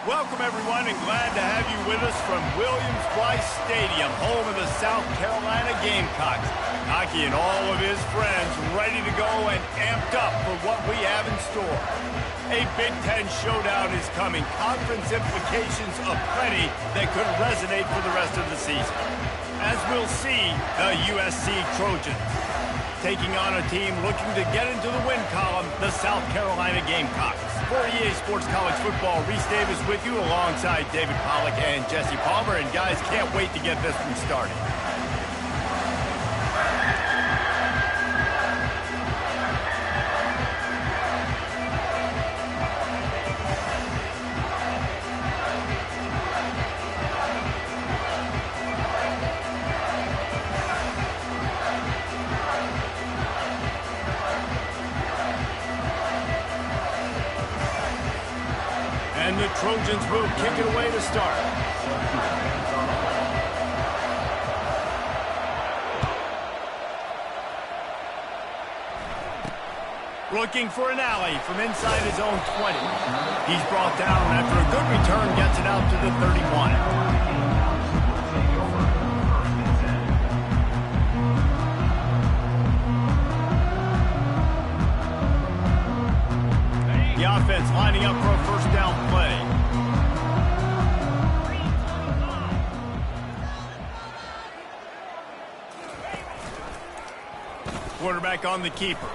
Welcome, everyone, and glad to have you with us from Williams-Brice Stadium, home of the South Carolina Gamecocks. Hockey and all of his friends ready to go and amped up for what we have in store. A Big Ten showdown is coming. Conference implications aplenty that could resonate for the rest of the season. As we'll see, the USC Trojans taking on a team looking to get into the win column, the South Carolina Gamecocks. For EA Sports College Football, Reese Davis with you alongside David Pollack and Jesse Palmer. And guys, can't wait to get this one started. And the Trojans will kick it away to start. Looking for an alley from inside his own 20. He's brought down after a good return, gets it out to the 31. The offense lining up for a first down play. Quarterback on the keeper.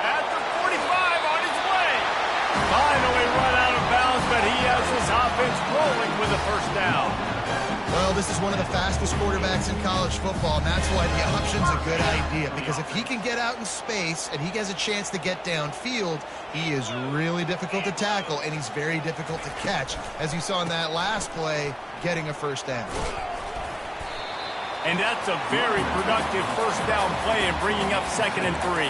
At the 45 on his way. Finally run out of bounds, but he has his offense rolling with a first down. Well, this is one of the fastest quarterbacks in college football, and that's why the option's a good idea, because if he can get out in space and he has a chance to get downfield, he is really difficult to tackle, and he's very difficult to catch, as you saw in that last play, getting a first down. And that's a very productive first down play and bringing up 2nd and 3.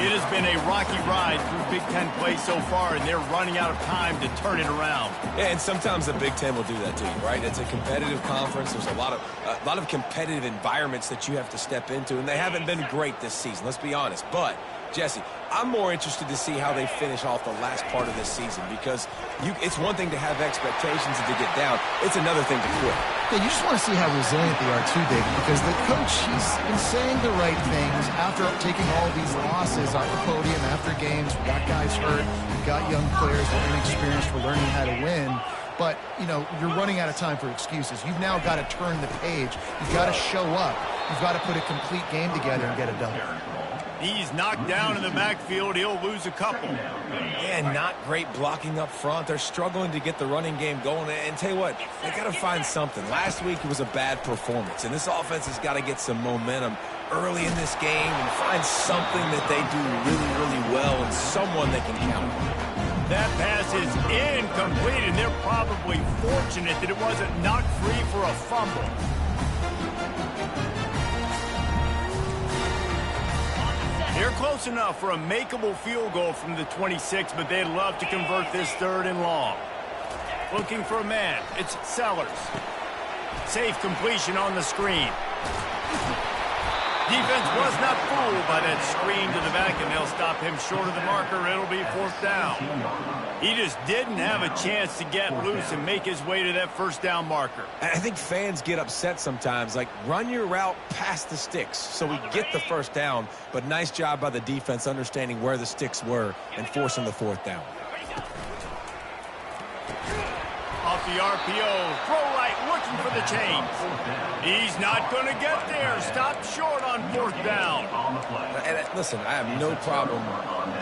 It has been a rocky ride through Big Ten play so far, and they're running out of time to turn it around. Yeah, and sometimes the Big Ten will do that to you, right? It's a competitive conference. There's a lot of competitive environments that you have to step into, and they haven't been great this season, let's be honest. But, Jesse, I'm more interested to see how they finish off the last part of this season, because it's one thing to have expectations and to get down. It's another thing to quit. Yeah, you just want to see how resilient they are too, David, because the coach, he's been saying the right things after taking all of these losses on the podium after games. We got guys hurt, we got young players, we're inexperienced, we're learning how to win. But, you know, you're running out of time for excuses. You've now got to turn the page. You've got to show up. You've got to put a complete game together and get it done. He's knocked down in the backfield. He'll lose a couple. Yeah, not great blocking up front. They're struggling to get the running game going. And tell you what, they got to find something. Last week it was a bad performance, and this offense has got to get some momentum early in this game and find something that they do really, really well and someone they can count on. That pass is incomplete, and they're probably fortunate that it wasn't knocked free for a fumble. They're close enough for a makeable field goal from the 26, but they'd love to convert this 3rd and long. Looking for a man. It's Sellers. Safe completion on the screen. Defense was not fooled by that screen to the back, and they'll stop him short of the marker. It'll be 4th down. He just didn't have a chance to get loose and make his way to that first down marker. I think fans get upset sometimes, like run your route past the sticks so we get the first down, but nice job by the defense understanding where the sticks were and forcing the 4th down. Off the RPO, throw right, looking for the chains. He's not going to get there. Stopped short on 4th down. And listen, I have no problem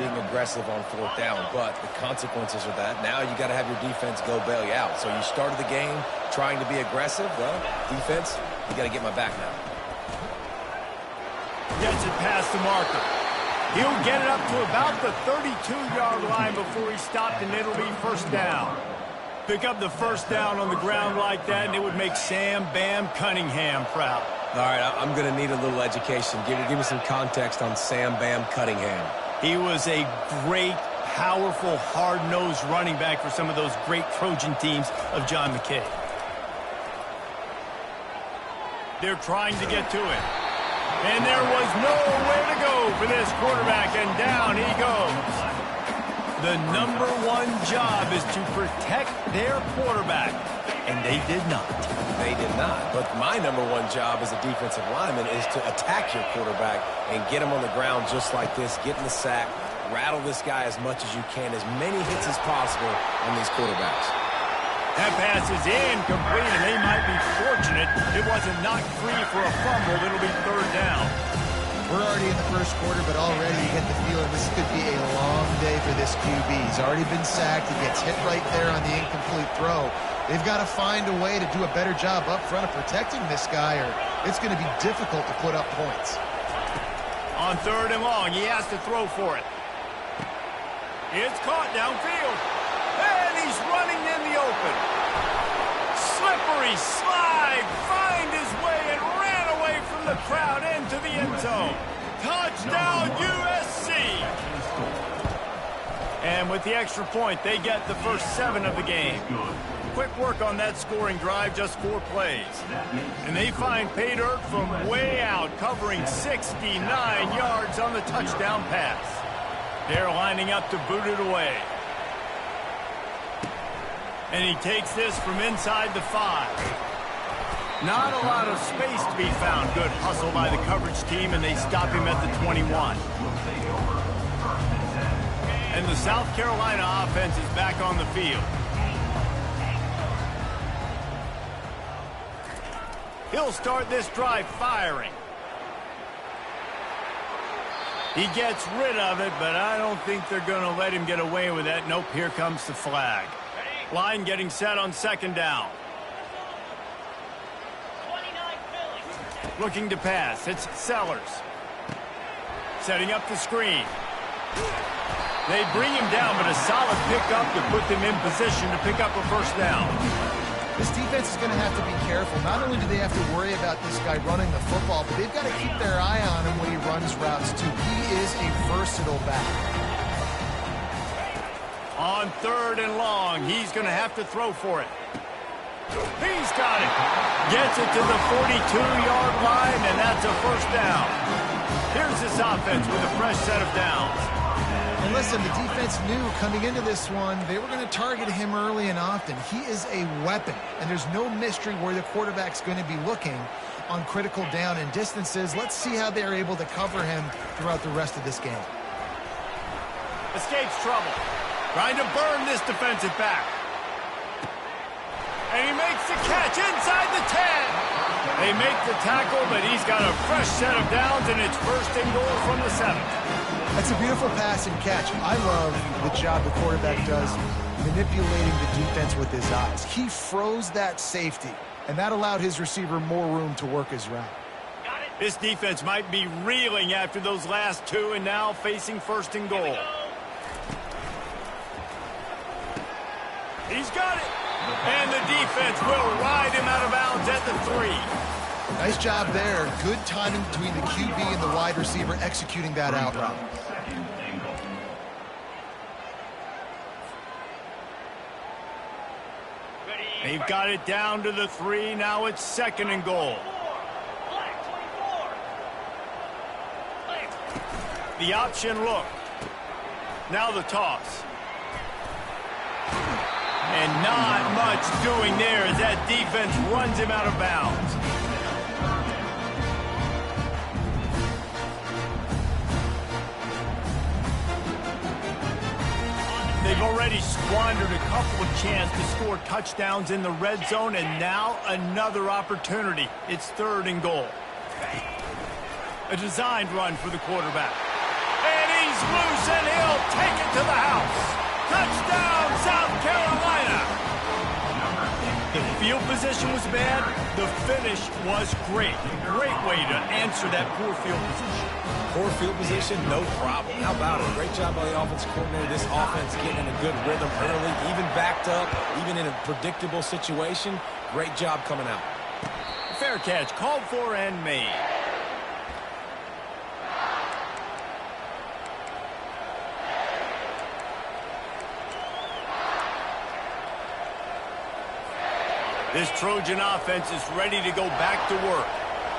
being aggressive on 4th down, but the consequences of that, now you got to have your defense go bail you out. So you started the game trying to be aggressive. Well, defense, you got to get my back now. Gets it past the marker. He'll get it up to about the 32-yard line before he stopped, and it'll be first down. Pick up the first down on the ground like that, and it would make Sam Bam Cunningham proud. All right, I'm going to need a little education. Give me some context on Sam Bam Cunningham. He was a great, powerful, hard-nosed running back for some of those great Trojan teams of John McKay. They're trying to get to it. And there was nowhere to go for this quarterback, and down he goes. The #1 job is to protect their quarterback, and they did not. They did not. But my #1 job as a defensive lineman is to attack your quarterback and get him on the ground just like this, get in the sack, rattle this guy as much as you can, as many hits as possible on these quarterbacks. That pass is incomplete, and they might be fortunate it wasn't knocked free for a fumble. It'll be 3rd down. We're already in the first quarter, but already you get the feeling this could be a long day for this QB. He's already been sacked. He gets hit right there on the incomplete throw. They've got to find a way to do a better job up front of protecting this guy, or it's going to be difficult to put up points. On 3rd and long, he has to throw for it. It's caught downfield. And he's running in the open. Slippery slide, find his way and ran away from the crowd into the end zone. Touchdown USC. And with the extra point, they get the first 7 of the game. Quick work on that scoring drive, just 4 plays. And they find pay dirt from way out, covering 69 yards on the touchdown pass. They're lining up to boot it away. And he takes this from inside the 5. Not a lot of space to be found. Good hustle by the coverage team, and they stop him at the 21. And the South Carolina offense is back on the field. He'll start this drive firing. He gets rid of it, but I don't think they're going to let him get away with that. Nope, here comes the flag. Line getting set on 2nd down. Looking to pass. It's Sellers. Setting up the screen. They bring him down, but a solid pickup to put them in position to pick up a 1st down. This defense is going to have to be careful. Not only do they have to worry about this guy running the football, but they've got to keep their eye on him when he runs routes, too. He is a versatile back. On 3rd and long, he's going to have to throw for it. He's got it. Gets it to the 42-yard line, and that's a 1st down. Here's this offense with a fresh set of downs. And listen, the defense knew coming into this one, they were going to target him early and often. He is a weapon, and there's no mystery where the quarterback's going to be looking on critical down and distances. Let's see how they're able to cover him throughout the rest of this game. Escapes trouble. Trying to burn this defensive back. And he makes the catch inside the 10. They make the tackle, but he's got a fresh set of downs, and it's 1st and goal from the 7. That's a beautiful pass and catch. I love the job the quarterback does manipulating the defense with his eyes. He froze that safety, and that allowed his receiver more room to work his route. This defense might be reeling after those last 2, and now facing 1st and goal. He's got it. And the defense will ride him out of bounds at the 3. Nice job there. Good timing between the QB and the wide receiver executing that out route. They've got it down to the 3. Now it's 2nd and goal. The option look. Now the toss. And not much doing there as that defense runs him out of bounds. They've already squandered a couple of chances to score touchdowns in the red zone, and now another opportunity. It's 3rd and goal. A designed run for the quarterback. And he's loose, and he'll take it to the house. Touchdown, South Carolina! The field position was bad. The finish was great. Great way to answer that poor field position. Poor field position, no problem. How about it? Great job by the offensive coordinator. This offense getting in a good rhythm early, even backed up, even in a predictable situation. Great job coming out. Fair catch, called for and made. This Trojan offense is ready to go back to work.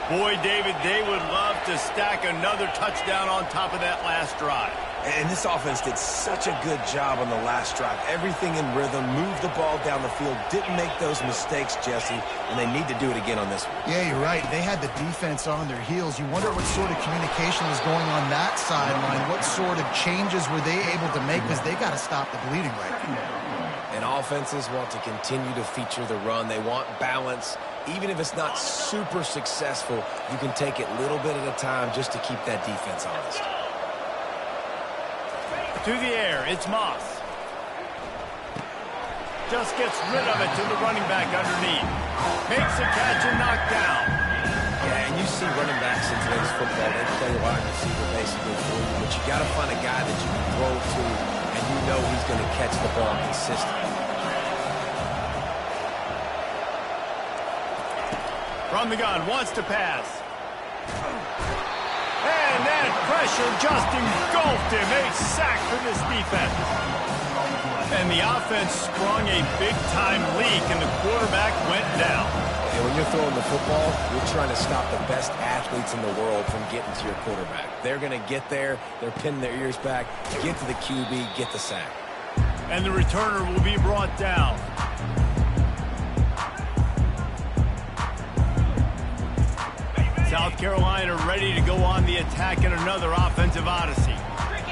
Boy, David, they would love to stack another touchdown on top of that last drive. And this offense did such a good job on the last drive. Everything in rhythm, moved the ball down the field, didn't make those mistakes, Jesse, and they need to do it again on this one. Yeah, you're right. They had the defense on their heels. You wonder what sort of communication was going on that sideline. What sort of changes were they able to make, because they got to stop the bleeding right now. And offenses want to continue to feature the run. They want balance. Even if it's not super successful, you can take it little bit at a time just to keep that defense honest. To the air, it's Moss. Just gets rid of it to the running back underneath. Makes a catch and knocked down. Yeah, and you see running backs in today's football, they play wide receiver basically for you, but you got to find a guy that you can throw to, and you know he's going to catch the ball consistently. From the gun, wants to pass. And that pressure just engulfed him. A sack for this defense. And the offense sprung a big-time leak, and the quarterback went down. And when you're throwing the football, you're trying to stop the best athletes in the world from getting to your quarterback. They're going to get there. They're pinning their ears back, get to the QB, get the sack. And the returner will be brought down. South Carolina ready to go on the attack in another offensive odyssey.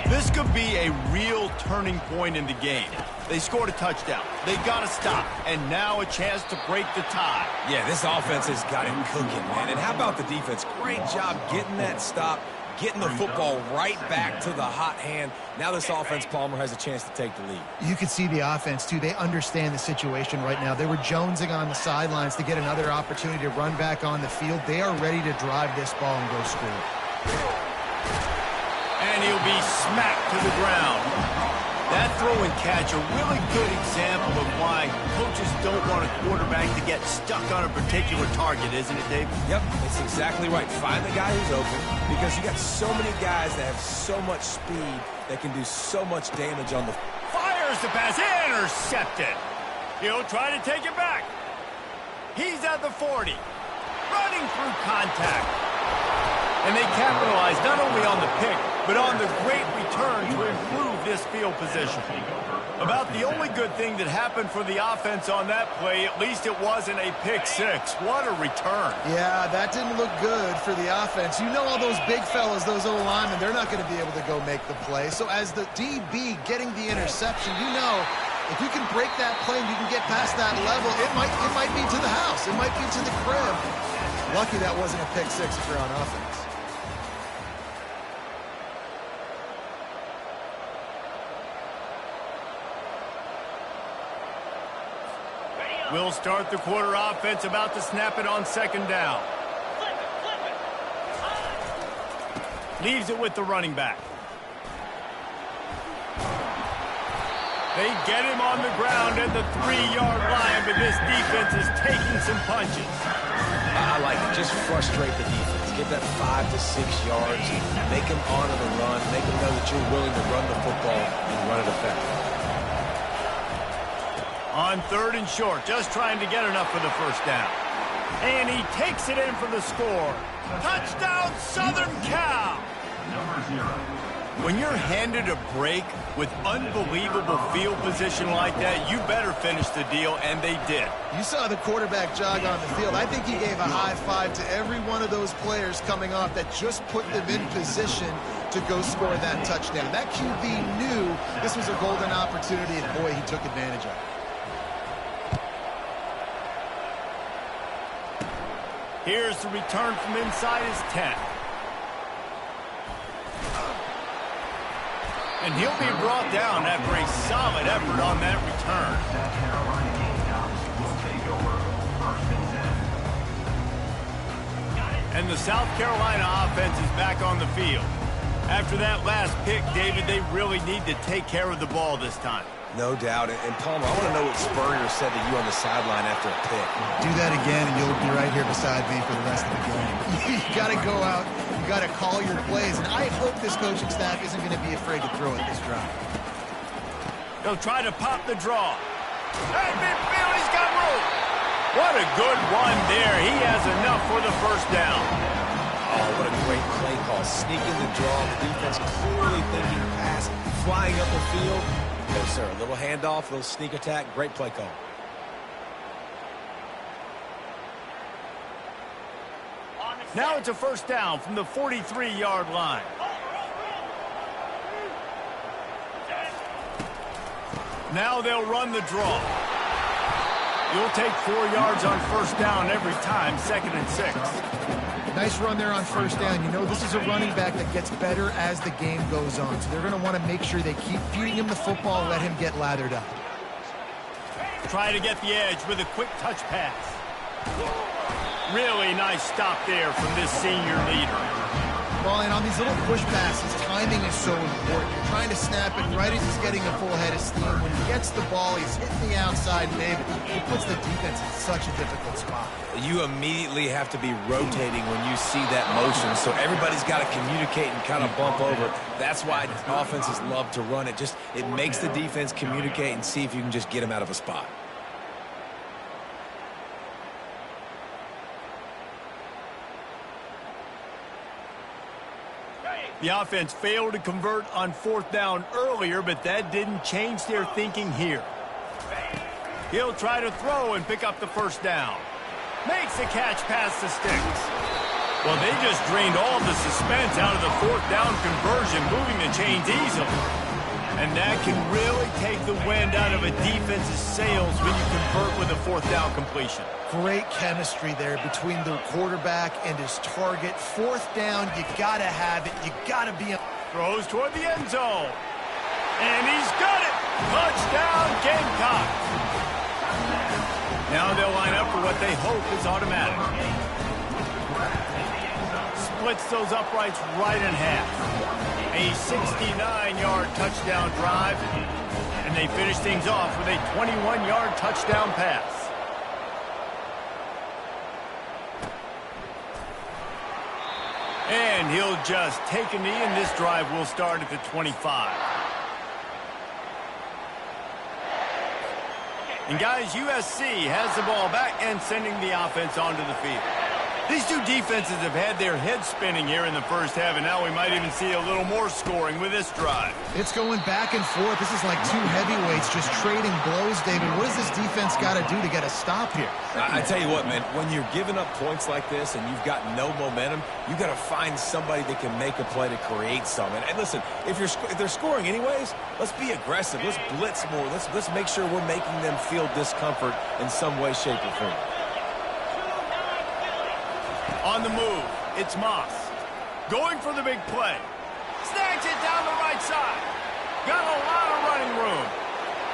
This could be a real turning point in the game. They scored a touchdown. They got to stop. And now a chance to break the tie. Yeah, this offense has got it cooking, man. And how about the defense? Great job getting that stop, getting the football right back to the hot hand. Now this offense, Palmer, has a chance to take the lead. You can see the offense, too. They understand the situation right now. They were jonesing on the sidelines to get another opportunity to run back on the field. They are ready to drive this ball and go score. And he'll be smacked to the ground. That throw and catch, a really good example of why coaches don't want a quarterback to get stuck on a particular target, isn't it, Dave? Yep, it's exactly right. Find the guy who's open, because you got so many guys that have so much speed that can do so much damage on the... Fires the pass, intercepted. He'll try to take it back. He's at the 40, running through contact. And they capitalize not only on the pick, but on the great return to improve this field position. About the only good thing that happened for the offense on that play, at least it wasn't a pick six. What a return. Yeah, that didn't look good for the offense. You know all those big fellas, those O-linemen, they're not going to be able to go make the play. So as the DB getting the interception, you know, if you can break that play and you can get past that level, it might be to the house. It might be to the crib. Lucky that wasn't a pick six if you're on offense. We'll start the quarter offense, about to snap it on second down. Leaves it with the running back. They get him on the ground at the 3-yard line, but this defense is taking some punches. I like it. Just frustrate the defense. Get that 5 to 6 yards. Make them honor the run. Make them know that you're willing to run the football and run it effectively. On third and short, just trying to get enough for the first down. And he takes it in for the score. Touchdown, Southern Cal! When you're handed a break with unbelievable field position like that, you better finish the deal, and they did. You saw the quarterback jog on the field. I think he gave a high five to every one of those players coming off that just put them in position to go score that touchdown. That QB knew this was a golden opportunity, and boy, he took advantage of it. Here's the return from inside his 10. And he'll be brought down after a solid effort on that return. And the South Carolina offense is back on the field. After that last pick, David, they really need to take care of the ball this time. No doubt. And Palmer, I want to know what Spurrier said to you on the sideline after a pick. Do that again, and you'll be right here beside me for the rest of the game. You got to go out. You got to call your plays. And I hope this coaching staff isn't going to be afraid to throw it this drive. They'll try to pop the draw. Hey, midfield, he's got room. What a good run there. He has enough for the first down. Oh, what a great play call. Sneaking the draw. The defense clearly thinking pass, flying up the field. No, sir. A little handoff, a little sneak attack. Great play call. Now it's a first down from the 43-yard line. Now they'll run the draw. You'll take 4 yards on first down every time, 2nd and 6. Nice run there on first down. You know, this is a running back that gets better as the game goes on. So they're going to want to make sure they keep feeding him the football, let him get lathered up. Try to get the edge with a quick touch pass. Really nice stop there from this senior leader. Well, and on these little push passes, timing is so important. You're trying to snap it right as he's getting a full head of steam. When he gets the ball, he's hitting the outside big. It puts the defense in such a difficult spot. You immediately have to be rotating when you see that motion, so everybody's got to communicate and kind of bump over. That's why offenses love to run it. It makes the defense communicate and see if you can just get them out of a spot. The offense failed to convert on 4th down earlier, but that didn't change their thinking here. He'll try to throw and pick up the first down. Makes the catch past the sticks. Well, they just drained all the suspense out of the 4th down conversion, moving the chains easily. And that can really take the wind out of a defense's sails when you convert with a 4th down completion. Great chemistry there between the quarterback and his target. 4th down, you got to have it. You got to be... Throws toward the end zone. And he's got it. Touchdown, Gamecock. Now they'll line up for what they hope is automatic. Splits those uprights right in half. A 69-yard touchdown drive. And they finish things off with a 21-yard touchdown pass. And he'll just take a knee, and this drive will start at the 25. And guys, USC has the ball back and sending the offense onto the field. These two defenses have had their heads spinning here in the first half, and now we might even see a little more scoring with this drive. It's going back and forth. This is like two heavyweights just trading blows, David. What does this defense got to do to get a stop here? I tell you what, man, when you're giving up points like this and you've got no momentum, you got to find somebody that can make a play to create some. And listen, if they're scoring anyways, let's be aggressive. Let's blitz more. Let's make sure we're making them feel discomfort in some way, shape, or form. On the move, it's Moss. Going for the big play. Snags it down the right side. Got a lot of running room.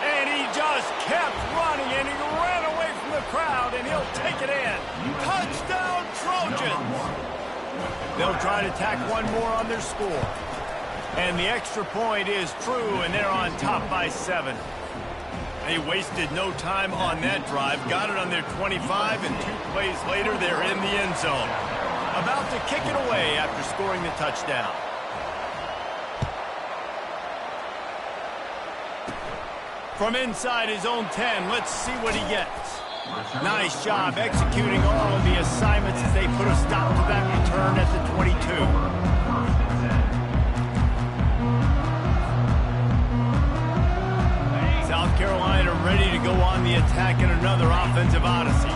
And he just kept running, and he ran away from the crowd, and he'll take it in. Touchdown, Trojans! They'll try to tack one more on their score. And the extra point is true, and they're on top by 7. They wasted no time on that drive. Got it on their 25, and 2 plays later, they're in the end zone. About to kick it away after scoring the touchdown. From inside his own 10, let's see what he gets. Nice job executing all of the assignments as they put a stop to that return at the 22. South Carolina ready to go on the attack in another offensive odyssey.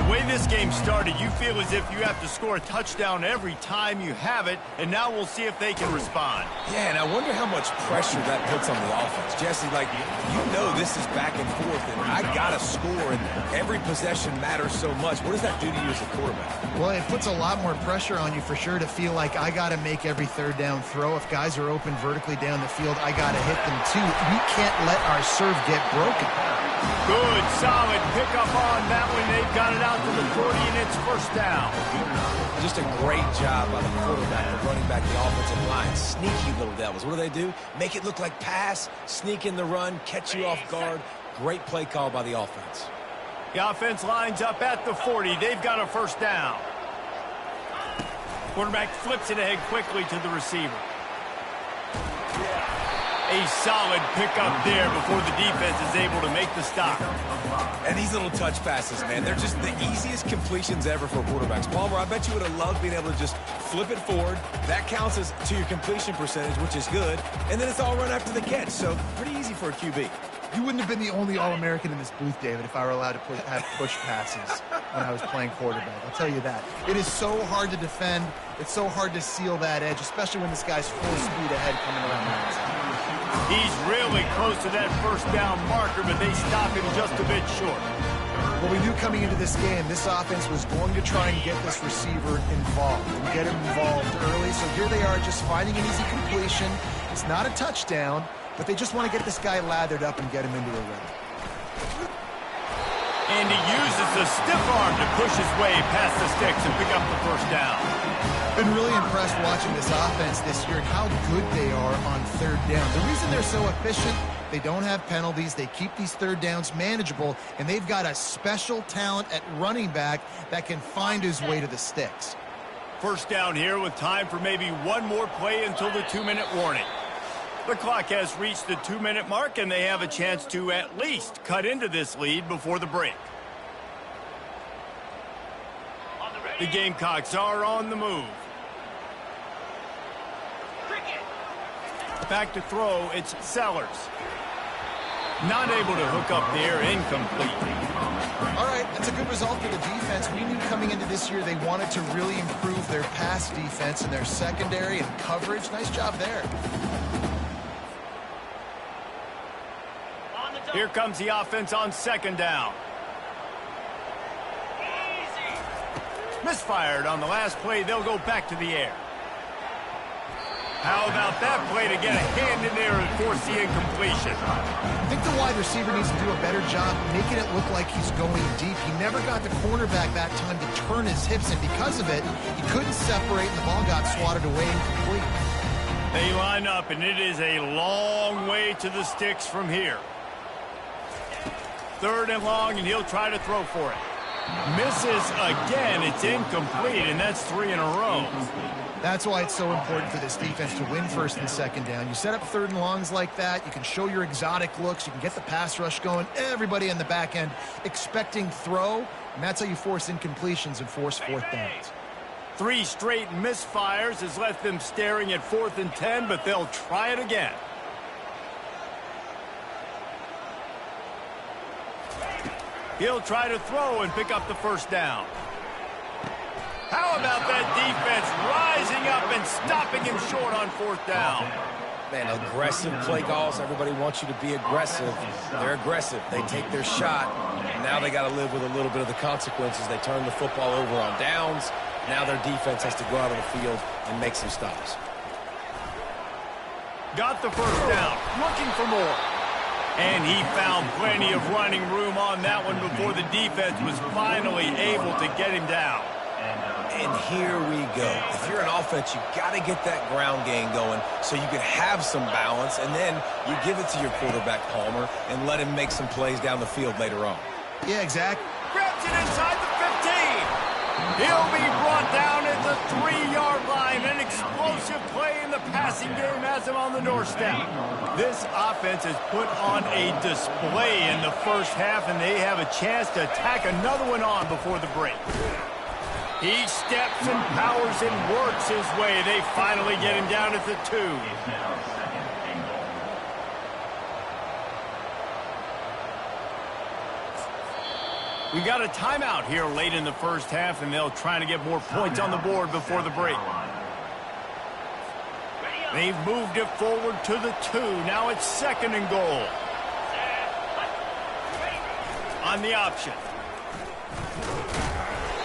The way this game started, you feel as if you have to score a touchdown every time you have it, and now we'll see if they can respond. Yeah, and I wonder how much pressure that puts on the offense. Jesse, like, you know this is back and forth, and I got to score, and every possession matters so much. What does that do to you as a quarterback? Well, it puts a lot more pressure on you for sure to feel like I got to make every 3rd down throw. If guys are open vertically down the field, I got to hit them too. We can't let our serve get broken. Good, solid pickup on that one. They've got it out to the 40, and it's first down. Just a great job by the quarterback, the running back, the offensive line. Sneaky little devils. What do? Make it look like pass, sneak in the run, catch you off guard. Great play call by the offense. The offense lines up at the 40. They've got a first down. Quarterback flips it ahead quickly to the receiver. A solid pickup there before the defense is able to make the stop. And these little touch passes, man, they're just the easiest completions ever for quarterbacks. Palmer, I bet you would have loved being able to just flip it forward. That counts as to your completion percentage, which is good. And then it's all run after the catch, so pretty easy for a QB. You wouldn't have been the only All-American in this booth, David, if I were allowed to have push passes when I was playing quarterback. I'll tell you that. It is so hard to defend. It's so hard to seal that edge, especially when this guy's full speed ahead coming around the outside. He's really close to that first down marker, but they stop him just a bit short. Well, we knew coming into this game, this offense was going to try and get this receiver involved and get him involved early. So here they are just finding an easy completion. It's not a touchdown, but they just want to get this guy lathered up and get him into a rhythm. And he uses the stiff arm to push his way past the sticks and pick up the first down. Been really impressed watching this offense this year and how good they are on third down. The reason they're so efficient, they don't have penalties, they keep these third downs manageable, and they've got a special talent at running back that can find his way to the sticks. First down here with time for maybe one more play until the 2-minute warning. The clock has reached the 2-minute mark, and they have a chance to at least cut into this lead before the break. The Gamecocks are on the move. Back to throw, it's Sellers. Not able to hook up there, incomplete. All right, that's a good result for the defense. We knew coming into this year they wanted to really improve their pass defense and their secondary and coverage. Nice job there. Here comes the offense on second down. Misfired on the last play. They'll go back to the air. How about that play to get a hand in there and force the incompletion? I think the wide receiver needs to do a better job making it look like he's going deep. He never got the cornerback that time to turn his hips, and because of it, he couldn't separate, and the ball got swatted away incomplete. They line up, and it is a long way to the sticks from here. Third and long, and he'll try to throw for it. Misses again. It's incomplete, and that's 3 in a row. That's why it's so important for this defense to win first and second down. You set up third and longs like that, you can show your exotic looks, you can get the pass rush going, everybody in the back end expecting throw, and that's how you force incompletions and force fourth downs. 3 straight misfires has left them staring at 4th and 10, but they'll try it again. He'll try to throw and pick up the first down. How about that defense rising up and stopping him short on 4th down? Man, aggressive play calls. Everybody wants you to be aggressive. They're aggressive. They take their shot. Now they got to live with a little bit of the consequences. They turn the football over on downs. Now their defense has to go out on the field and make some stops. Got the first down. Looking for more. And he found plenty of running room on that one before the defense was finally able to get him down. And here we go. If you're an offense, you got to get that ground game going so you can have some balance, and then you give it to your quarterback, Palmer, and let him make some plays down the field later on. Yeah, exactly. Grabs it inside the 15. He'll be brought down at the 3-yard line. An explosive play in the passing game has him on the doorstep. This offense has put on a display in the first half, and they have a chance to tack another one on before the break. He steps and powers and works his way. They finally get him down at the 2. We got a timeout here late in the first half, and they'll try to get more points on the board before the break. They've moved it forward to the 2. Now it's 2nd and goal. On the option.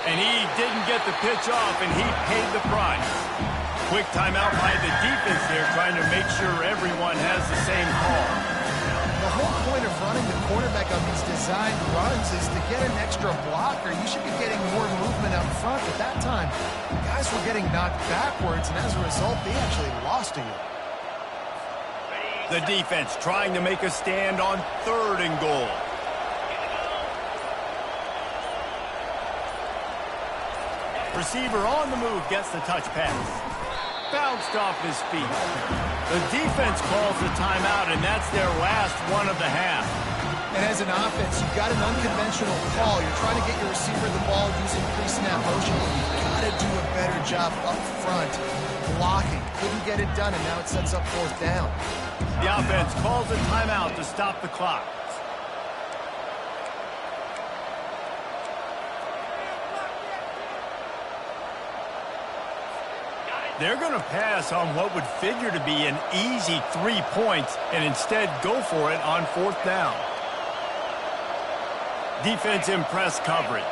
And he didn't get the pitch off, and he paid the price. Quick timeout by the defense there, trying to make sure everyone has the same call. The whole point of running the quarterback on these designed runs is to get an extra blocker. You should be getting more movement up front. At that time, guys were getting knocked backwards, and as a result, they actually lost a yard. The defense trying to make a stand on 3rd and goal. Receiver on the move, gets the touch pass. Bounced off his feet. The defense calls the timeout, and that's their last one of the half. And as an offense, you've got an unconventional call. You're trying to get your receiver the ball using pre-snap motion, but you've got to do a better job up front blocking. Couldn't get it done, and now it sets up 4th down. The offense calls a timeout to stop the clock. They're going to pass on what would figure to be an easy 3 points and instead go for it on 4th down. Defense in press coverage.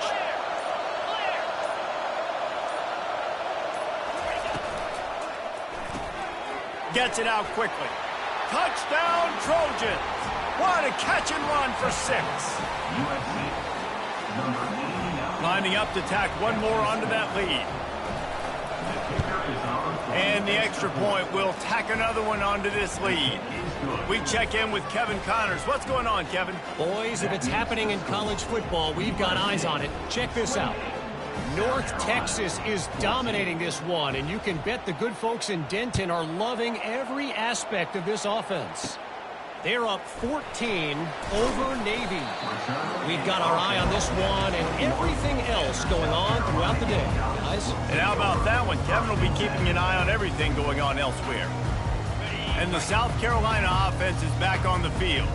Gets it out quickly. Touchdown, Trojans. What a catch and run for 6. Lining up to tack one more onto that lead. And the extra point will tack another one onto this lead. We check in with Kevin Connors. What's going on, Kevin? Boys, if it's happening in college football, we've got eyes on it. Check this out. North Texas is dominating this one, and you can bet the good folks in Denton are loving every aspect of this offense. They're up 14 over Navy. We've got our eye on this one and everything else going on throughout the day, guys. And how about that one? Kevin will be keeping an eye on everything going on elsewhere. And the South Carolina offense is back on the field.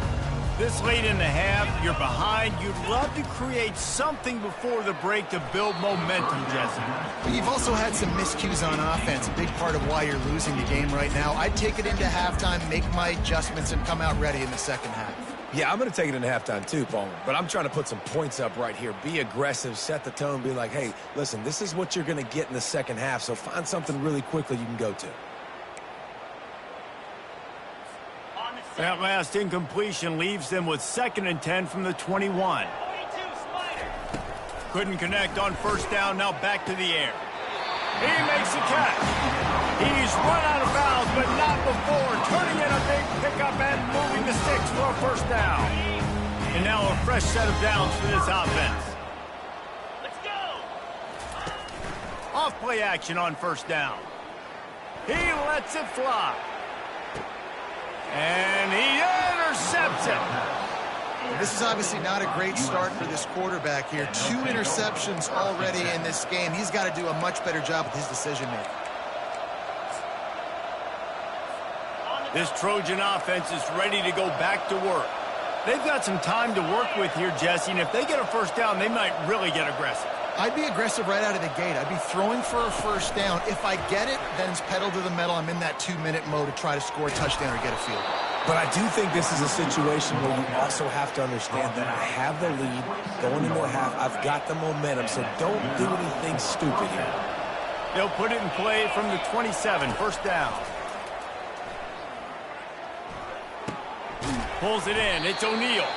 This late in the half, you're behind. You'd love to create something before the break to build momentum, Jesse. But you've also had some miscues on offense, a big part of why you're losing the game right now. I'd take it into halftime, make my adjustments, and come out ready in the second half. Yeah, I'm going to take it into halftime too, Paul. But I'm trying to put some points up right here. Be aggressive, set the tone, be like, hey, listen, this is what you're going to get in the second half, so find something really quickly you can go to. That last incompletion leaves them with 2nd and 10 from the 21. Couldn't connect on 1st down, now back to the air. He makes the catch. He's run out of bounds, but not before turning in a big pickup and moving the sticks for a 1st down. And now a fresh set of downs for this offense. Let's go. Off play action on 1st down. He lets it fly. And he intercepts it. This is obviously not a great start for this quarterback here. 2 interceptions already in this game. He's got to do a much better job with his decision-making. This Trojan offense is ready to go back to work. They've got some time to work with here, Jesse, and if they get a 1st down, they might really get aggressive. I'd be aggressive right out of the gate. I'd be throwing for a 1st down. If I get it, then it's pedal to the metal. I'm in that 2-minute mode to try to score a touchdown or get a field goal. But I do think this is a situation where you also have to understand that I have the lead going into the half. I've got the momentum, so don't do anything stupid here. They'll put it in play from the 27, 1st down. Pulls it in. It's O'Neal.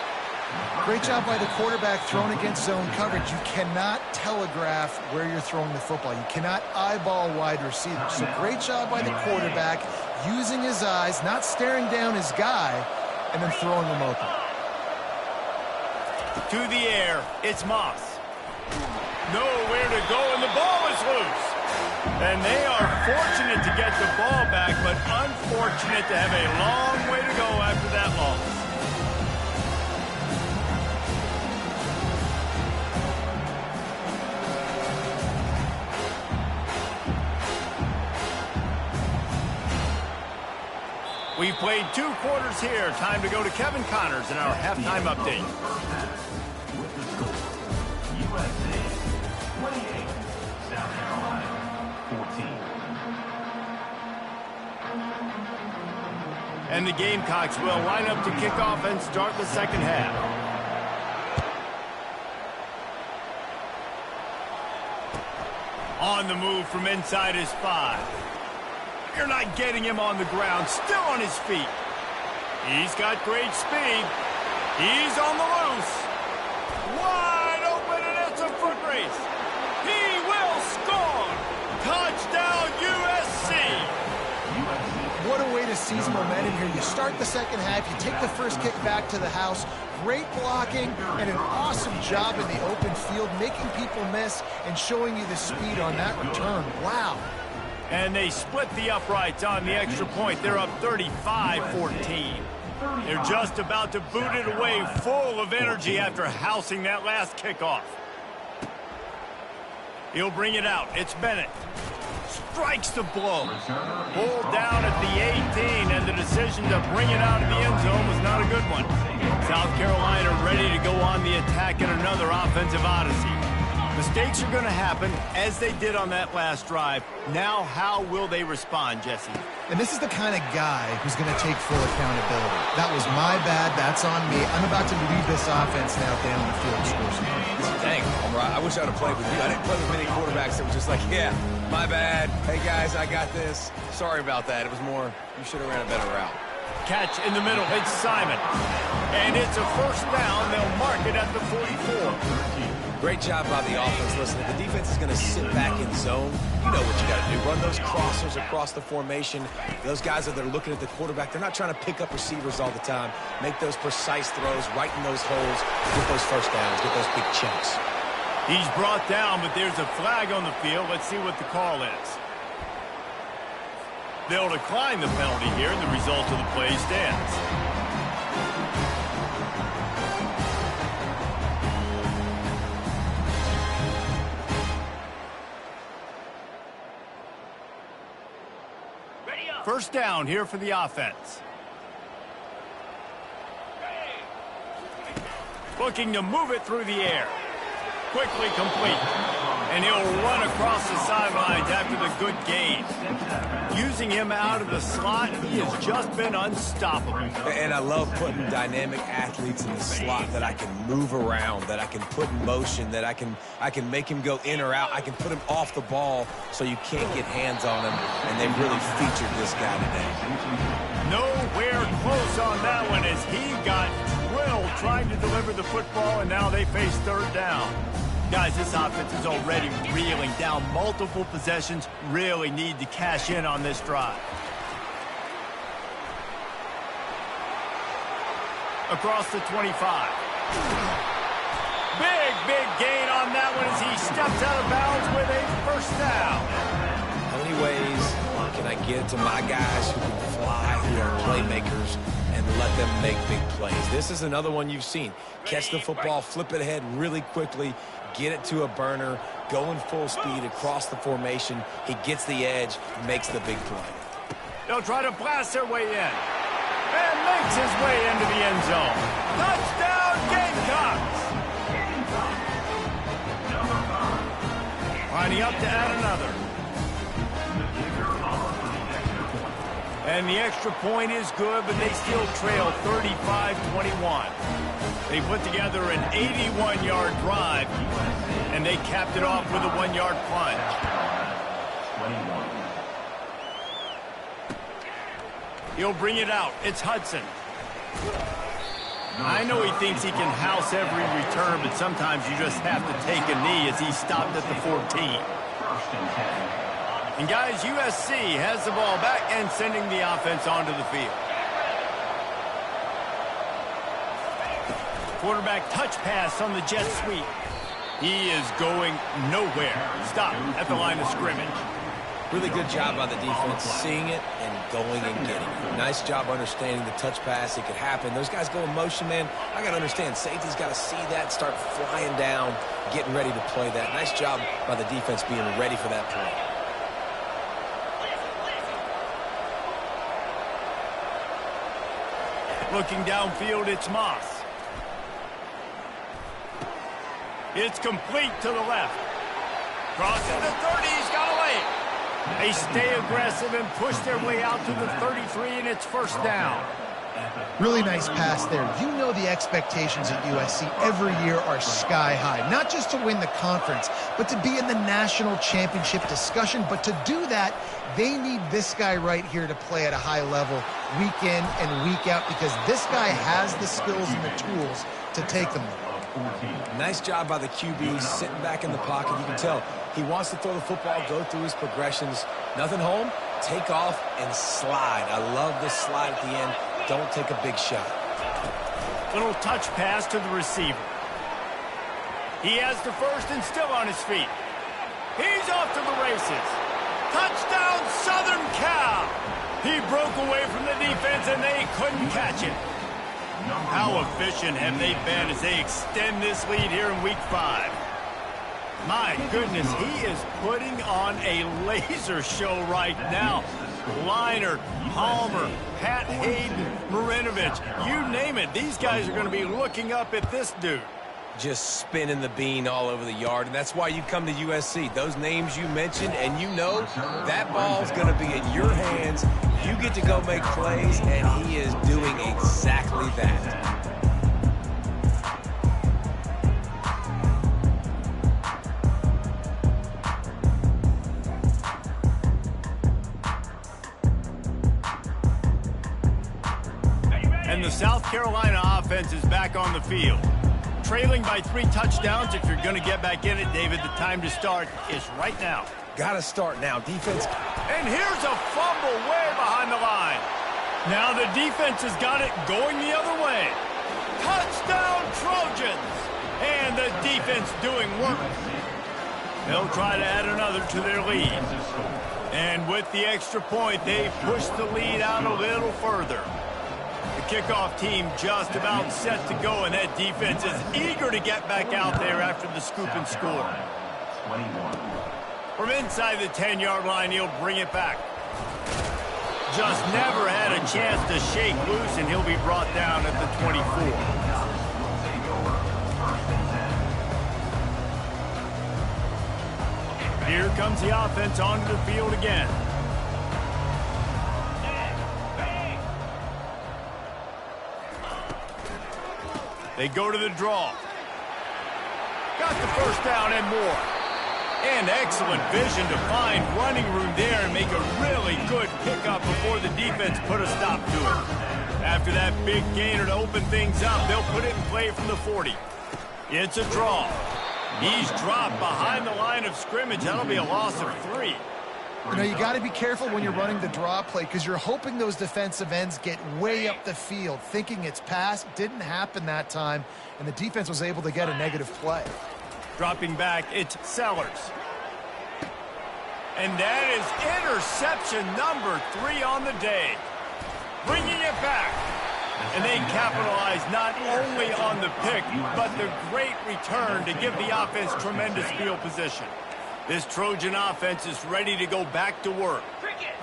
Great job by the quarterback thrown against zone coverage. You cannot telegraph where you're throwing the football. You cannot eyeball wide receivers. So great job by the quarterback using his eyes, not staring down his guy, and then throwing him open. To the air, it's Moss. Nowhere to go, and the ball is loose. And they are fortunate to get the ball back, but unfortunate to have a long way to go after that loss. We've played 2 quarters here. Time to go to Kevin Connors in our halftime update. With the score, USA 28, South Carolina 14. And the Gamecocks will line up to kick off and start the second half. On the move from inside his 5. You're not getting him on the ground, still on his feet. He's got great speed. He's on the loose. Wide open, and it's a foot race. He will score. Touchdown, USC. What a way to seize momentum here. You start the second half, you take the first kick back to the house. Great blocking and an awesome job in the open field, making people miss and showing you the speed on that return. Wow. And they split the uprights on the extra point. They're up 35-14. They're just about to boot it away, full of energy after housing that last kickoff. He'll bring it out. It's Bennett. Strikes the blow. Pulled down at the 18, and the decision to bring it out of the end zone was not a good one. South Carolina ready to go on the attack in another offensive odyssey. Mistakes are going to happen, as they did on that last drive. Now, how will they respond, Jesse? And this is the kind of guy who's going to take full accountability. That was my bad. That's on me. I'm about to lead this offense now down the field, score some points. Dang, I wish I would have played with you. I didn't play with many quarterbacks that were just like, yeah, my bad. Hey, guys, I got this. Sorry about that. It was more, you should have ran a better route. Catch in the middle. It's Simon. And it's a first down. They'll mark it at the 44. Great job by the offense. Listen, if the defense is going to sit back in zone, you know what you got to do. Run those crossers across the formation. Those guys that are looking at the quarterback, they're not trying to pick up receivers all the time. Make those precise throws, right in those holes, get those first downs, get those big chunks. He's brought down, but there's a flag on the field. Let's see what the call is. They'll decline the penalty here, and the result of the play stands. First down here for the offense. Looking to move it through the air. Quickly complete. And he'll run across the sidelines after the good gain. Using him out of the slot, he has just been unstoppable. And I love putting dynamic athletes in the slot that I can move around, that I can put in motion, that I can make him go in or out. I can put him off the ball so you can't get hands on him, and they really featured this guy today. Nowhere close on that one as he got drilled trying to deliver the football, and now they face third down. Guys, this offense is already reeling down multiple possessions. Really need to cash in on this drive. Across the 25. Big gain on that one as he steps out of bounds with a first down. How many ways can I get to my guys who can fly, who are playmakers, and let them make big plays? This is another one you've seen. Catch the football, flip it ahead really quickly, get it to a burner, going full speed across the formation. He gets the edge, makes the big play. They'll try to blast their way in. And makes his way into the end zone. Touchdown, Gamecocks! Lining up to add another. And the extra point is good, but they still trail 35-21. They put together an 81-yard drive, and they capped it off with a 1-yard plunge. He'll bring it out. It's Hudson. I know he thinks he can house every return, but sometimes you just have to take a knee as he stopped at the 14. And guys, USC has the ball back and sending the offense onto the field. Quarterback touch pass on the jet sweep. He is going nowhere. Stop at the line of scrimmage. Really good job by the defense, seeing it and going and getting it. Nice job understanding the touch pass. It could happen. Those guys go in motion, man. I got to understand, safety's got to see that, start flying down, getting ready to play that. Nice job by the defense being ready for that play. Looking downfield, it's Moss. It's complete to the left. Crosses the 30, he's got away. They stay aggressive and push their way out to the 33, and it's first down. Really nice pass there. You know the expectations at USC every year are sky high. Not just to win the conference, but to be in the national championship discussion. But to do that, they need this guy right here to play at a high level week in and week out, because this guy has the skills and the tools to take them there. Nice job by the QB, sitting back in the pocket. You can tell he wants to throw the football, go through his progressions. Nothing home, take off and slide. I love this slide at the end. Don't take a big shot. Little touch pass to the receiver. He has the first and still on his feet. He's off to the races. Touchdown, Southern Cal! He broke away from the defense, and they couldn't catch it. How efficient have they been as they extend this lead here in Week 5? My goodness, he is putting on a laser show right now. Leinart, Palmer, Pat Hayden, Marinovich, you name it. These guys are going to be looking up at this dude. Just spinning the bean all over the yard, and that's why you come to USC. Those names you mentioned, and you know that ball's going to be in your hands. You get to go make plays, and he is doing exactly that. And the South Carolina offense is back on the field. Trailing by 3 touchdowns. If you're going to get back in it, David, the time to start is right now. Got to start now. Defense. And here's a fumble way behind the line. Now the defense has got it going the other way. Touchdown, Trojans! And the defense doing work. They'll try to add another to their lead. And with the extra point, they push the lead out a little further. The kickoff team just about set to go, and that defense is eager to get back out there after the scoop and score. 21. From inside the 10-yard line, he'll bring it back. Just never had a chance to shake loose, and he'll be brought down at the 24. Here comes the offense onto the field again. They go to the draw. Got the first down and more. And excellent vision to find running room there and make a really good pickup before the defense put a stop to it. After that big gainer to open things up, they'll put it in play from the 40. It's a draw. He's dropped behind the line of scrimmage. That'll be a loss of 3. You know, you got to be careful when you're running the draw play because you're hoping those defensive ends get way up the field, thinking it's pass. Didn't happen that time, and the defense was able to get a negative play. Dropping back, it's Sellers. And that is interception number 3 on the day. Bringing it back. And they capitalize not only on the pick, but the great return to give the offense tremendous field position. This Trojan offense is ready to go back to work.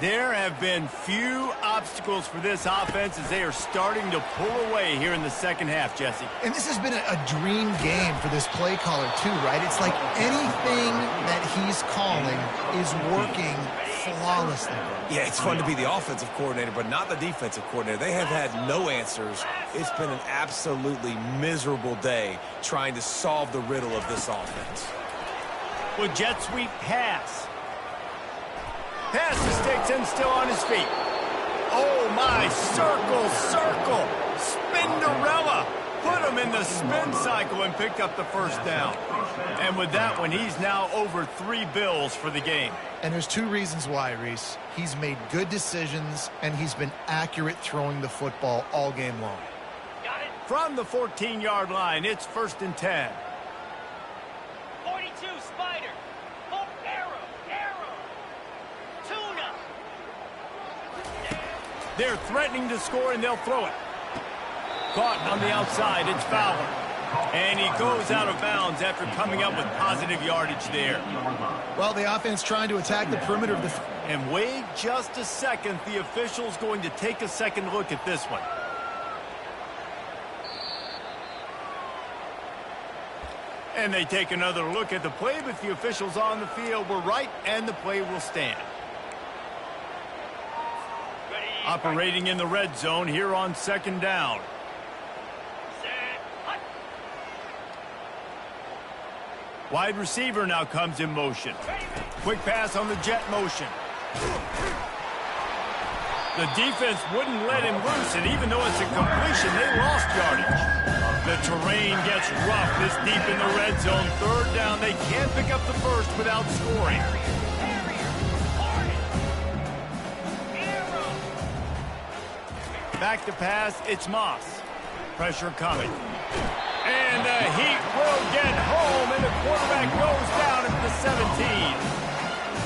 There have been few obstacles for this offense as they are starting to pull away here in the second half, Jesse. And this has been a dream game for this play caller too, right? It's like anything that he's calling is working flawlessly. Yeah, it's fun to be the offensive coordinator, but not the defensive coordinator. They have had no answers. It's been an absolutely miserable day trying to solve the riddle of this offense. With jet sweep pass. Pass the sticks and still on his feet. Oh my, circle. Spinderella. Put him in the spin cycle and picked up the first down. And with that one, he's now over 3 bills for the game. And there's 2 reasons why, Reese. He's made good decisions, and he's been accurate throwing the football all game long. Got it. From the 14-yard line, it's 1st and 10. 42, Spider. Hook, arrow. Tuna. They're threatening to score, and they'll throw it. Caught on the outside, it's Fowler. And he goes out of bounds after coming up with positive yardage there. Well, the offense trying to attack the perimeter of the... And wait just a second. The official's going to take a second look at this one. And they take another look at the play, but the officials on the field were right, and the play will stand. Operating in the red zone here on 2nd down. Wide receiver now comes in motion. Quick pass on the jet motion. The defense wouldn't let him loose, and even though it's a completion, they lost yardage. The terrain gets rough this deep in the red zone. 3rd down, they can't pick up the first without scoring. Back to pass, it's Moss. Pressure coming. And the heat will get home, and the quarterback goes down at the 17.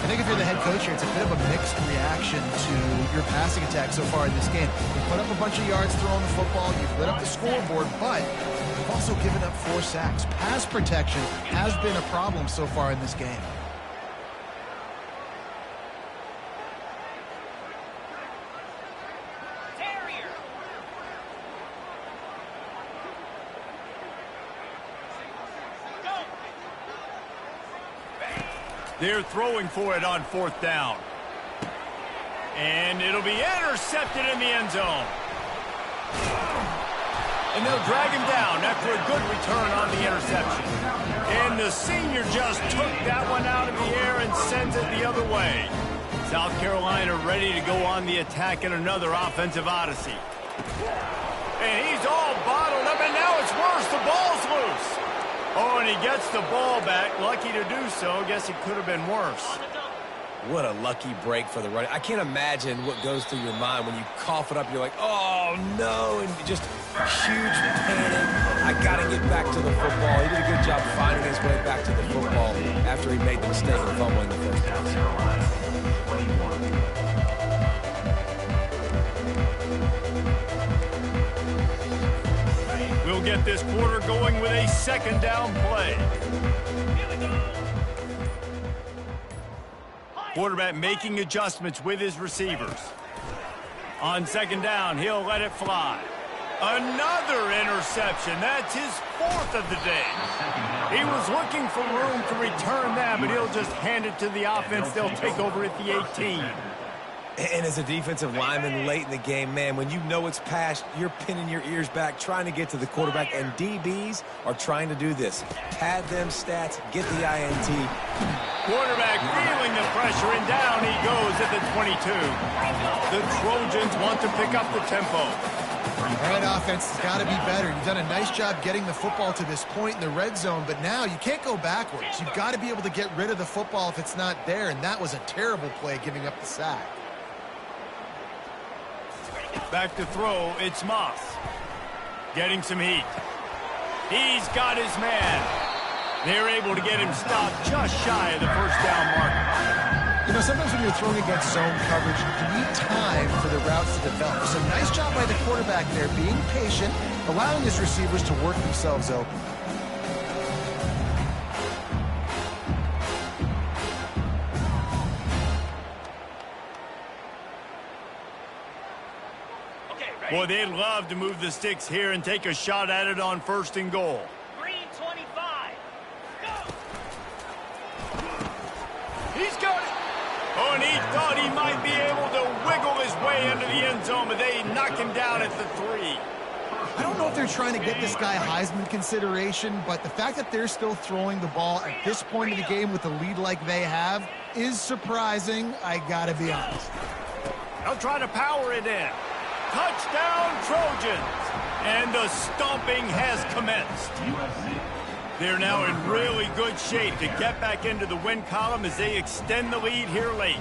I think if you're the head coach here, it's a bit of a mixed reaction to your passing attack so far in this game. You've put up a bunch of yards throwing the football, you've lit up the scoreboard, but you've also given up 4 sacks. Pass protection has been a problem so far in this game. They're throwing for it on 4th down. And it'll be intercepted in the end zone. And they'll drag him down after a good return on the interception. And the senior just took that one out of the air and sends it the other way. South Carolina ready to go on the attack in another offensive odyssey. And he's all bottled up, and now it's worse. The ball's loose. Oh, and he gets the ball back. Lucky to do so. Guess it could have been worse. What a lucky break for the running. I can't imagine what goes through your mind when you cough it up. You're like, oh, no, and just huge panic. I got to get back to the football. He did a good job finding his way back to the football after he made the mistake of fumbling the first time. We'll get this quarter going with a 2nd down play. Quarterback making adjustments with his receivers. On 2nd down, he'll let it fly. Another interception. That's his 4th of the day. He was looking for room to return that, but he'll just hand it to the offense. They'll take over at the 18. And as a defensive lineman late in the game, man, when you know it's past, you're pinning your ears back, trying to get to the quarterback, and DBs are trying to do this. Pad them stats, get the INT. Quarterback feeling the pressure, and down he goes at the 22. The Trojans want to pick up the tempo. All right, offense has got to be better. You've done a nice job getting the football to this point in the red zone, but now you can't go backwards. You've got to be able to get rid of the football if it's not there, and that was a terrible play, giving up the sack. Back to throw, it's Moss. Getting some heat. He's got his man. They're able to get him stopped just shy of the 1st down mark. You know, sometimes when you're throwing against zone coverage, you need time for the routes to develop. So nice job by the quarterback there, being patient, allowing his receivers to work themselves open. Boy, they'd love to move the sticks here and take a shot at it on 1st and goal. Green 25. Go! He's got it. Oh, and he thought he might be able to wiggle his way into the end zone, but they knock him down at the 3. I don't know if they're trying to get this guy Heisman consideration, but the fact that they're still throwing the ball at this point of the game with a lead like they have is surprising, I gotta be honest. They'll try to power it in. Touchdown, Trojans! And the stomping has commenced. They're now in really good shape to get back into the win column as they extend the lead here late.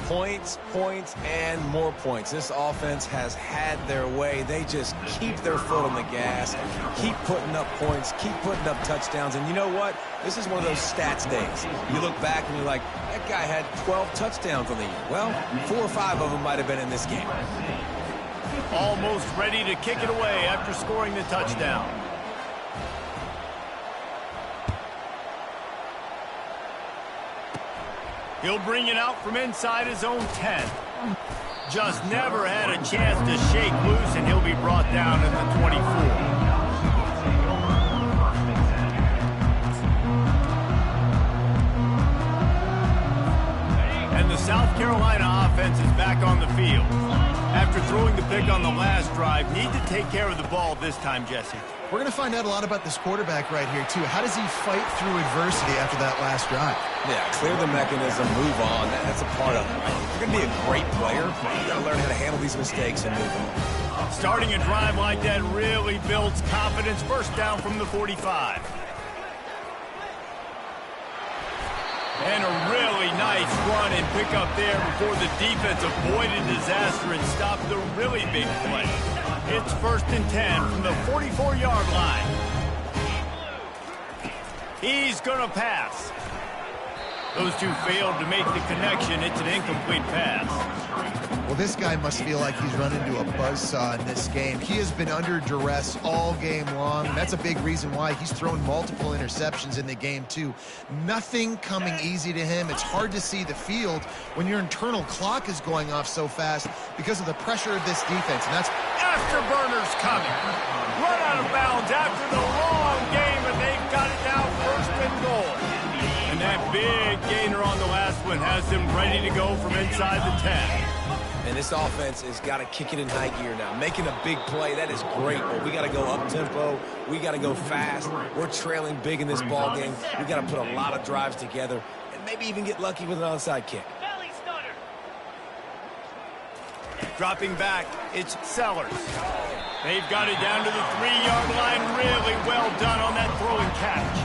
Points, points, and more points. This offense has had their way. They just keep their foot on the gas, keep putting up points, keep putting up touchdowns. And you know what? This is one of those stats days. You look back and you're like, that guy had 12 touchdowns on the year. Well, 4 or 5 of them might have been in this game. Almost ready to kick it away after scoring the touchdown. He'll bring it out from inside his own 10. Just never had a chance to shake loose, and he'll be brought down in the 24. And the South Carolina offense is back on the field. After throwing the pick on the last drive, need to take care of the ball this time, Jesse. We're going to find out a lot about this quarterback right here, too. How does he fight through adversity after that last drive? Yeah, clear the mechanism, move on. That's a part of it. Right? If you're going to be a great player, you've got to learn how to handle these mistakes and move on. Starting a drive like that really builds confidence. 1st down from the 45. And a really nice run and pick up there before the defense avoided disaster and stopped the really big play. It's 1st and 10 from the 44-yard line. He's going to pass. Those two failed to make the connection. It's an incomplete pass. Well, this guy must feel like he's run into a buzzsaw in this game. He has been under duress all game long. That's a big reason why he's thrown multiple interceptions in the game, too. Nothing coming easy to him. It's hard to see the field when your internal clock is going off so fast because of the pressure of this defense. And that's afterburners coming. Run out of bounds after the long game, and they've got it now first and goal. And that big gainer on the last one has them ready to go from inside the 10. And this offense has got to kick it in high gear now. Making a big play, that is great, but we got to go up-tempo. We got to go fast. We're trailing big in this ball game. We got to put a lot of drives together and maybe even get lucky with an onside kick. Belly stunner. Dropping back, it's Sellers. They've got it down to the 3-yard line. Really well done on that throw and catch.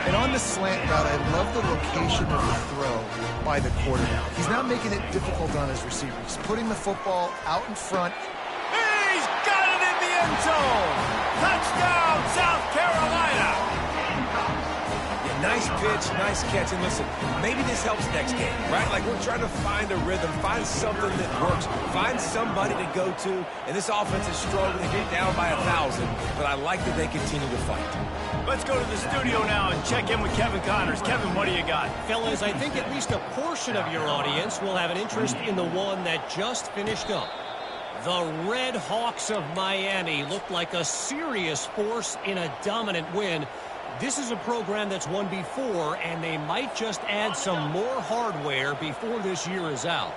And on the slant route, I love the location of the throw by the quarterback. He's not making it difficult on his receivers. He's putting the football out in front. He's got it in the end zone. Touchdown, South Carolina. Yeah, nice pitch, nice catch. And listen, maybe this helps next game, right? Like we're trying to find a rhythm, find something that works, find somebody to go to. And this offense is struggling to get down by 1,000, but I like that they continue to fight. Let's go to the studio now and check in with Kevin Connors. Kevin, what do you got? Fellas, I think at least a portion of your audience will have an interest in the one that just finished up. The Red Hawks of Miami looked like a serious force in a dominant win. This is a program that's won before, and they might just add some more hardware before this year is out.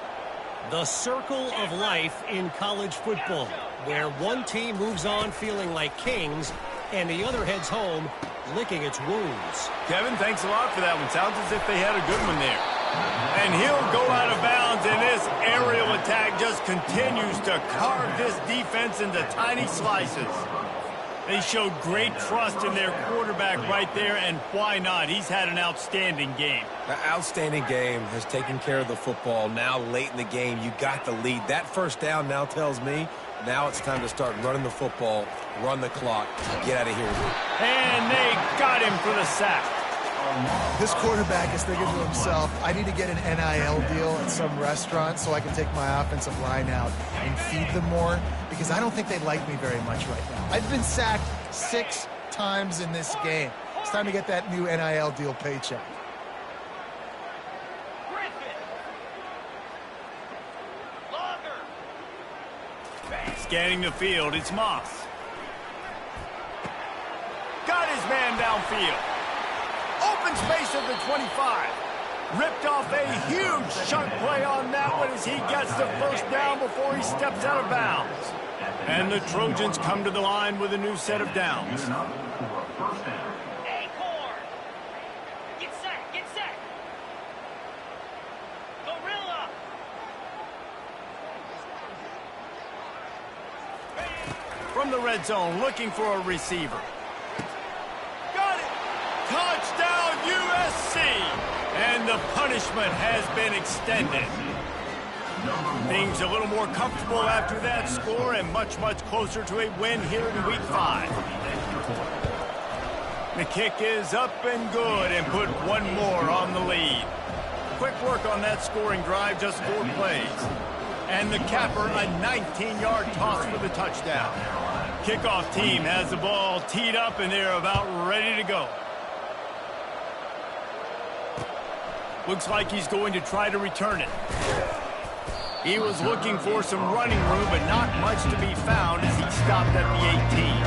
The circle of life in college football, where one team moves on feeling like kings and the other heads home licking its wounds. Kevin, thanks a lot for that one. Sounds as if they had a good one there. And he'll go out of bounds, and this aerial attack just continues to carve this defense into tiny slices. They showed great trust in their quarterback right there, and why not? He's had an outstanding game. An outstanding game, has taken care of the football. Now late in the game, you got the lead. That first down now tells me now it's time to start running the football, run the clock, get out of here. And they got him for the sack. This quarterback is thinking to himself, I need to get an NIL deal at some restaurant so I can take my offensive line out and feed them more, because I don't think they like me very much right now. I've been sacked 6 times in this game. It's time to get that new NIL deal paycheck. Scanning the field, it's Moss. Got his man downfield. Open space at the 25. Ripped off a huge chunk play on that one as he gets the first down before he steps out of bounds. And the Trojans come to the line with a new set of downs. Acorn. Get set, get set. Gorilla. From the red zone, looking for a receiver. Got it! Touchdown, USC! And the punishment has been extended. Things a little more comfortable after that score and much, much closer to a win here in Week 5. The kick is up and good and put one more on the lead. Quick work on that scoring drive, just 4 plays. And the capper, a 19-yard toss for the touchdown. Kickoff team has the ball teed up, and they're about ready to go. Looks like he's going to try to return it. He was looking for some running room, but not much to be found as he stopped at the 18.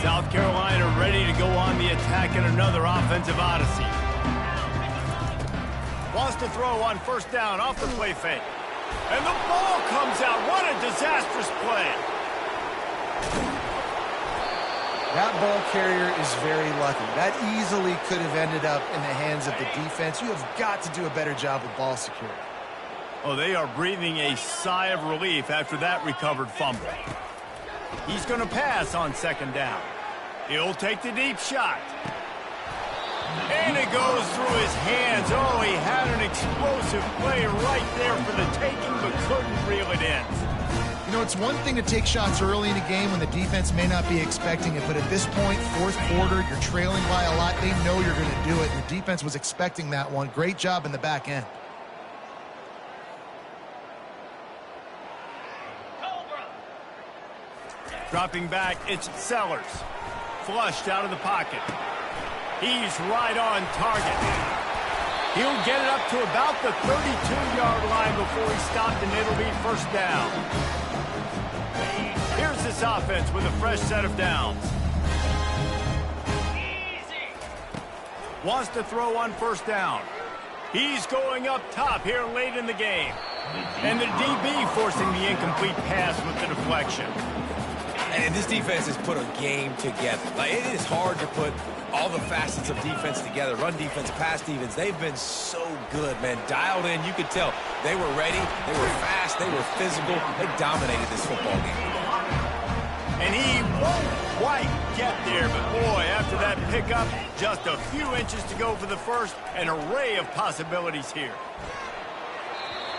South Carolina ready to go on the attack in another offensive odyssey. Wants to throw on first down off the play fake. And the ball comes out. What a disastrous play. That ball carrier is very lucky. That easily could have ended up in the hands of the defense. You have got to do a better job with ball security. Oh, they are breathing a sigh of relief after that recovered fumble. He's going to pass on second down. He'll take the deep shot. And it goes through his hands. Oh, he had an explosive play right there for the taking, but couldn't reel it in. You know, it's one thing to take shots early in a game when the defense may not be expecting it, but at this point, fourth quarter, you're trailing by a lot. They know you're going to do it, and the defense was expecting that one. Great job in the back end. Dropping back, it's Sellers. Flushed out of the pocket. He's right on target. He'll get it up to about the 32-yard line before he stopped, and it'll be first down. Here's this offense with a fresh set of downs. Easy. Wants to throw on first down. He's going up top here late in the game. And the DB forcing the incomplete pass with the deflection. And this defense has put a game together. Like, it is hard to put all the facets of defense together. Run defense, pass defense. They've been so good, man. Dialed in. You could tell they were ready. They were fast. They were physical. They dominated this football game. And he won't quite get there. But, boy, after that pickup, just a few inches to go for the first. An array of possibilities here.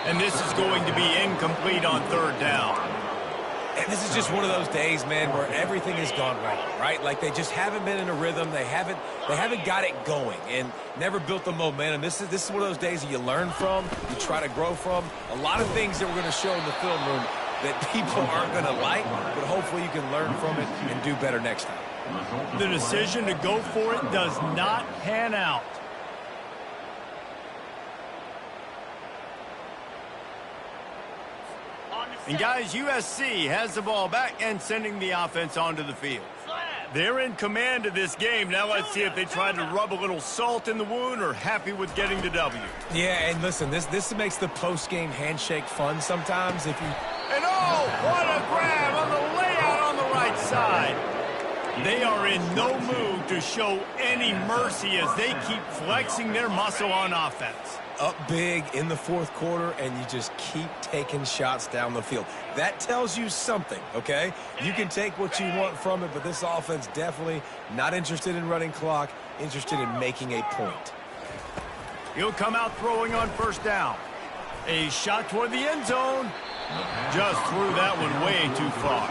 And this is going to be incomplete on third down. And this is just one of those days, man, where everything has gone wrong, right? Like, they just haven't been in a rhythm. They haven't got it going and never built the momentum. This is one of those days that you learn from, you try to grow from. A lot of things that we're going to show in the film room that people aren't going to like, but hopefully you can learn from it and do better next time. The decision to go for it does not pan out. And, guys, USC has the ball back and sending the offense onto the field. They're in command of this game. Now let's see if they try to rub a little salt in the wound or happy with getting the W. Yeah, and listen, this makes the post-game handshake fun sometimes. If you... And, oh, what a grab on the layout on the right side. They are in no mood to show any mercy as they keep flexing their muscle on offense. Up big in the fourth quarter, and you just keep taking shots down the field. That tells you something, okay? You can take what you want from it, but this offense definitely not interested in running clock, interested in making a point. He'll come out throwing on first down. A shot toward the end zone. Just threw that one way too far.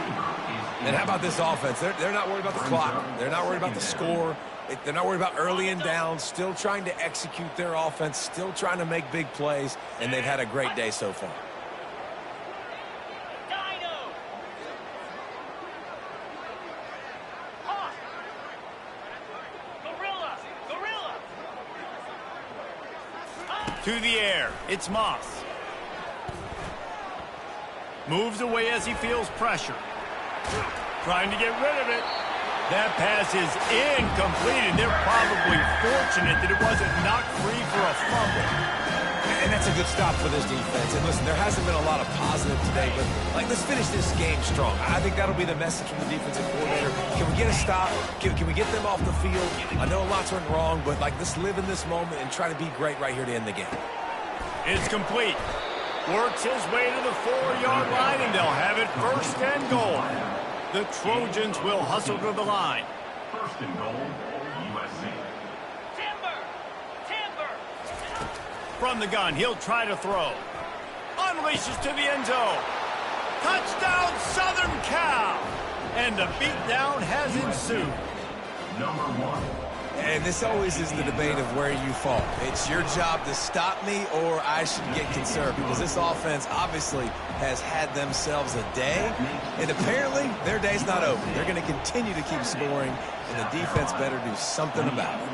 And how about this offense? They're not worried about the clock. They're not worried about the score. They're not worried about early and down, still trying to execute their offense, still trying to make big plays, and they've had a great day so far. To the air, it's Moss. Moves away as he feels pressure. Trying to get rid of it. That pass is incomplete, and they're probably fortunate that it wasn't knocked free for a fumble. And that's a good stop for this defense. And listen, there hasn't been a lot of positive today, but like, let's finish this game strong. I think that'll be the message from the defensive coordinator. Can we get a stop? Can we get them off the field? I know a lot's went wrong, but like, let's live in this moment and try to be great right here to end the game. It's complete. Works his way to the 4-yard line, and they'll have it first and goal. The Trojans will hustle to the line. First and goal, USC. Timber! From the gun, he'll try to throw. Unleashes to the end zone. Touchdown, Southern Cal! And the beatdown has ensued. Number 1. And this always is the debate of where you fall. It's your job to stop me, or I should get concerned, because this offense obviously has had themselves a day, and apparently their day's not over. They're going to continue to keep scoring, and the defense better do something about it.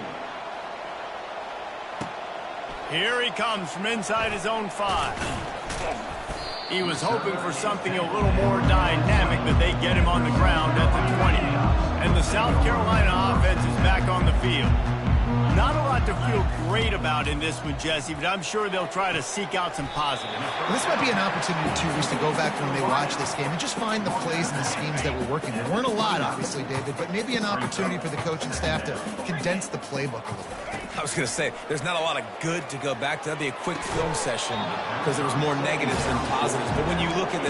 Here he comes from inside his own 5. He was hoping for something a little more dynamic, but they get him on the ground at the 20. And the South Carolina offense is back on the field. Not a lot to feel great about in this one, Jesse, but I'm sure they'll try to seek out some positive. Well, this might be an opportunity, too, Reese, to go back to when they watch this game and just find the plays and the schemes that were working. There weren't a lot, obviously, David, but maybe an opportunity for the coaching staff to condense the playbook a little bit. I was going to say, there's not a lot of good to go back to. That'd be a quick film session because there was more negatives than positives. But when you look at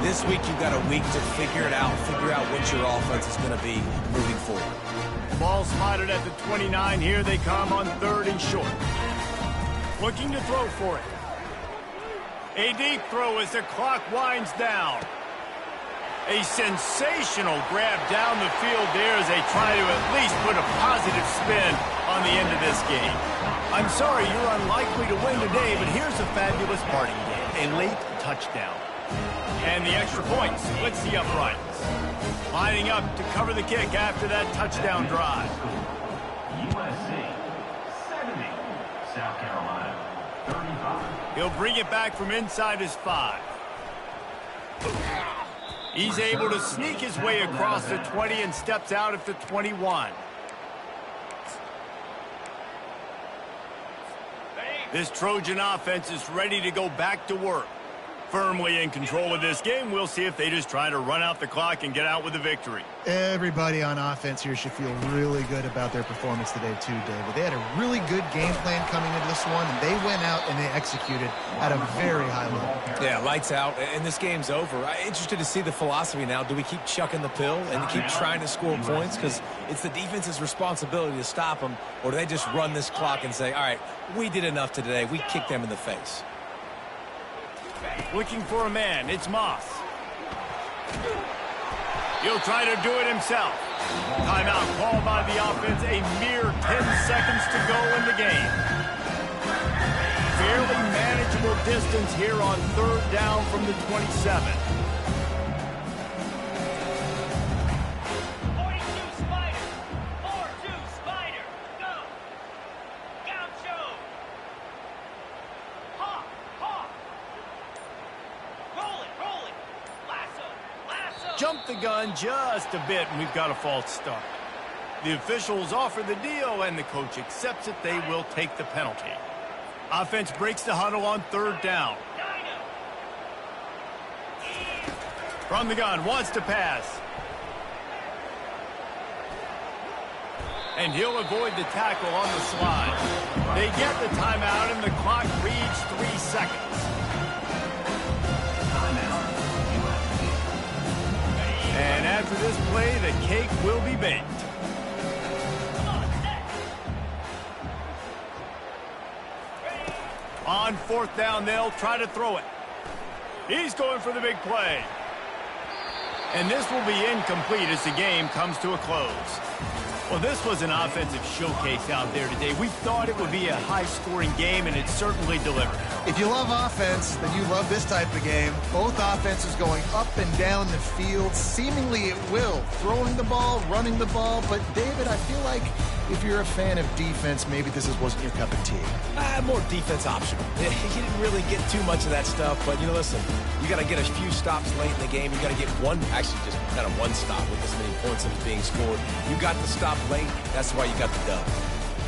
this week you've got a week to figure it out, figure out what your offense is going to be moving forward. Ball spotted at the 29. Here they come on 3rd and short. Looking to throw for it. A deep throw as the clock winds down. A sensational grab down the field there as they try to at least put a positive spin on the end of this game. I'm sorry you're unlikely to win today, but here's a fabulous parting game. A late touchdown. And the extra point splits the uprights. Lining up to cover the kick after that touchdown drive. USC 70. South Carolina 35. He'll bring it back from inside his 5. He's able to sneak his way across the 20 and steps out at the 21. This Trojan offense is ready to go back to work. Firmly in control of this game. We'll see if they just try to run out the clock and get out with a victory. Everybody on offense here should feel really good about their performance today too, David. They had a really good game plan coming into this one, and they went out and they executed at a very high level. Yeah, lights out, and this game's over. I'm interested to see the philosophy now. Do we keep chucking the pill and keep trying to score points? Because it's the defense's responsibility to stop them, or do they just run this clock and say, all right, we did enough today. We kicked them in the face. Looking for a man. It's Moss. He'll try to do it himself. Timeout called by the offense. A mere 10 seconds to go in the game. Fairly manageable distance here on 3rd down from the 27. 42 Spider. 4-2 Spider. Go. Gaucho. Hawk. Hawk. Roll it. Lasso. Jump the gun just a bit, and we've got a false start. The officials offer the deal, and the coach accepts it. They will take the penalty. Offense breaks the huddle on 3rd down. From the gun, wants to pass. And he'll avoid the tackle on the slide. They get the timeout, and the clock reads 3 seconds. And after this play, the cake will be baked. On 4th down, they'll try to throw it. He's going for the big play. And this will be incomplete as the game comes to a close. Well, this was an offensive showcase out there today. We thought it would be a high-scoring game, and it certainly delivered. If you love offense, then you love this type of game. Both offenses going up and down the field, seemingly at will. Throwing the ball, running the ball. But, David, I feel like if you're a fan of defense, maybe this wasn't your cup of tea. More defense optional. You didn't really get too much of that stuff, but, listen, you got to get a few stops late in the game. You got to get one stop with as many points that was being scored. You got the stop late. That's why you got the dub.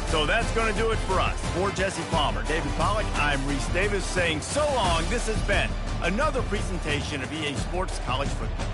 So that's going to do it for us. For Jesse Palmer, David Pollack, I'm Reese Davis saying so long. This has been another presentation of EA Sports College Football.